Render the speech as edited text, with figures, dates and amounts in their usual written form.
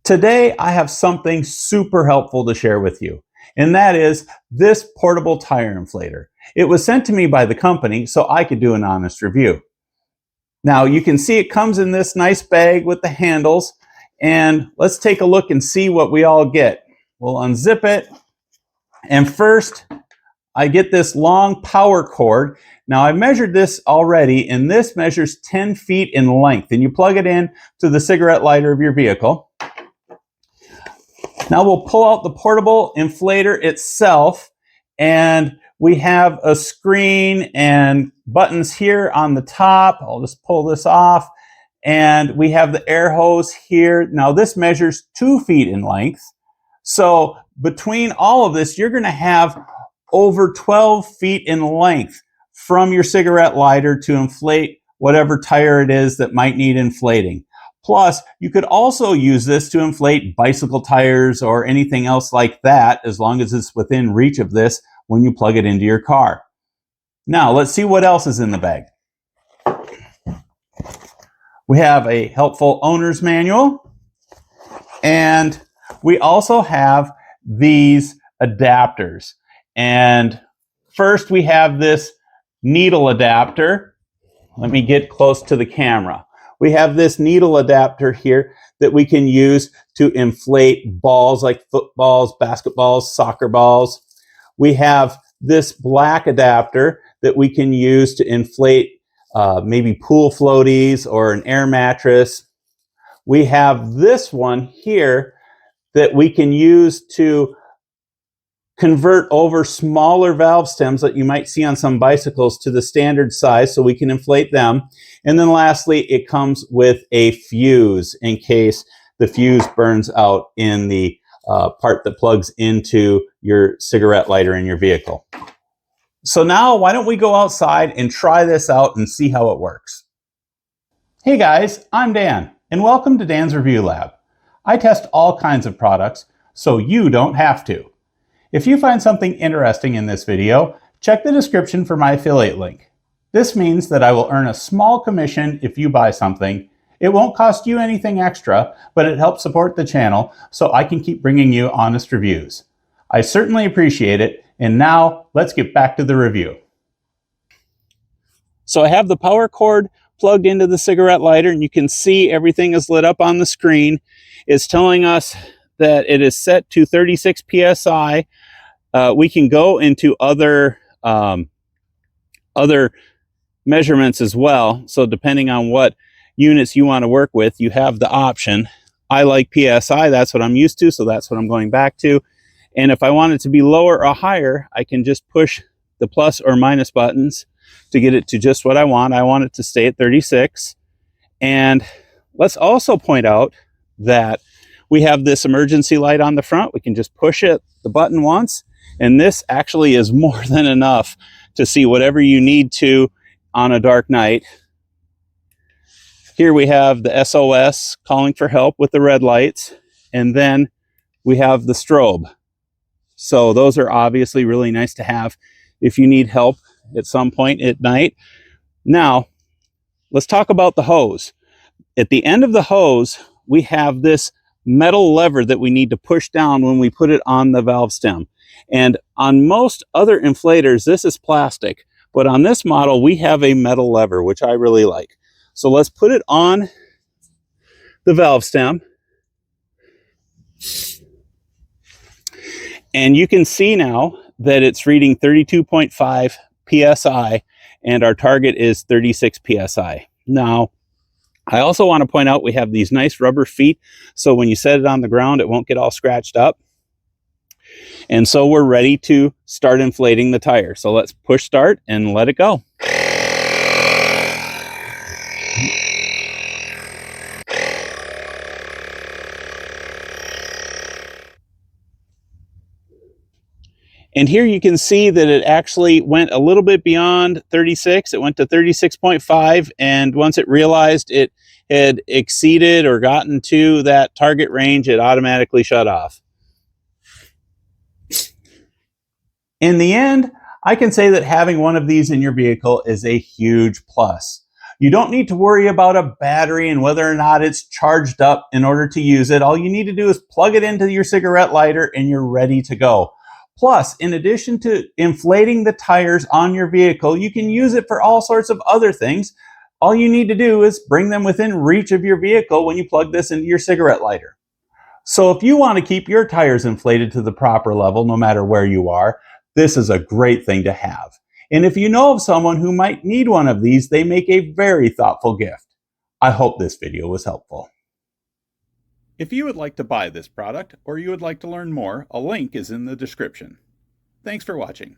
Today, I have something super helpful to share with you, and that is this portable tire inflator. It was sent to me by the company so I could do an honest review. Now, you can see it comes in this nice bag with the handles, and let's take a look and see what we all get. We'll unzip it, and first, I get this long power cord. Now, I measured this already, and this measures 10 feet in length, and you plug it in to the cigarette lighter of your vehicle. Now we'll pull out the portable inflator itself, and we have a screen and buttons here on the top. I'll just pull this off, and we have the air hose here. Now this measures 2 feet in length. So between all of this, you're going to have over 12 feet in length from your cigarette lighter to inflate whatever tire it is that might need inflating. Plus, you could also use this to inflate bicycle tires or anything else like that, as long as it's within reach of this when you plug it into your car. Now, let's see what else is in the bag. We have a helpful owner's manual, and we also have these adapters. And first, we have this needle adapter. Let me get close to the camera. We have this needle adapter here that we can use to inflate balls like footballs, basketballs, soccer balls. We have this black adapter that we can use to inflate maybe pool floaties or an air mattress. We have this one here that we can use to convert over smaller valve stems that you might see on some bicycles to the standard size so we can inflate them. And then lastly, it comes with a fuse in case the fuse burns out in the part that plugs into your cigarette lighter in your vehicle. So now why don't we go outside and try this out and see how it works. Hey guys, I'm Dan, and welcome to Dan's Review Lab. I test all kinds of products so you don't have to. If you find something interesting in this video, check the description for my affiliate link. This means that I will earn a small commission if you buy something. It won't cost you anything extra, but it helps support the channel so I can keep bringing you honest reviews. I certainly appreciate it, and now let's get back to the review. So I have the power cord plugged into the cigarette lighter, and you can see everything is lit up on the screen. It's telling us that it is set to 36 psi. We can go into other measurements as well. So depending on what units you want to work with, you have the option. I like psi, that's what I'm used to, so that's what I'm going back to. And if I want it to be lower or higher, I can just push the plus or minus buttons to get it to just what I want. I want it to stay at 36. And let's also point out that we have this emergency light on the front. We can just push the button once, and this actually is more than enough to see whatever you need to on a dark night. Here we have the SOS calling for help with the red lights, and then we have the strobe. So those are obviously really nice to have if you need help at some point at night. Now, let's talk about the hose. At the end of the hose, we have this metal lever that we need to push down when we put it on the valve stem. And on most other inflators, this is plastic, but on this model, we have a metal lever, which I really like. So let's put it on the valve stem. And you can see now that it's reading 32.5 psi, and our target is 36 psi. Now, I also want to point out we have these nice rubber feet, so when you set it on the ground, it won't get all scratched up. And so we're ready to start inflating the tire. So let's push start and let it go. And here you can see that it actually went a little bit beyond 36. It went to 36.5, and once it realized it had exceeded or gotten to that target range, it automatically shut off. In the end, I can say that having one of these in your vehicle is a huge plus. You don't need to worry about a battery and whether or not it's charged up in order to use it. All you need to do is plug it into your cigarette lighter and you're ready to go. Plus, in addition to inflating the tires on your vehicle, you can use it for all sorts of other things. All you need to do is bring them within reach of your vehicle when you plug this into your cigarette lighter. So if you want to keep your tires inflated to the proper level, no matter where you are, this is a great thing to have. And if you know of someone who might need one of these, they make a very thoughtful gift. I hope this video was helpful. If you would like to buy this product or you would like to learn more, a link is in the description. Thanks for watching.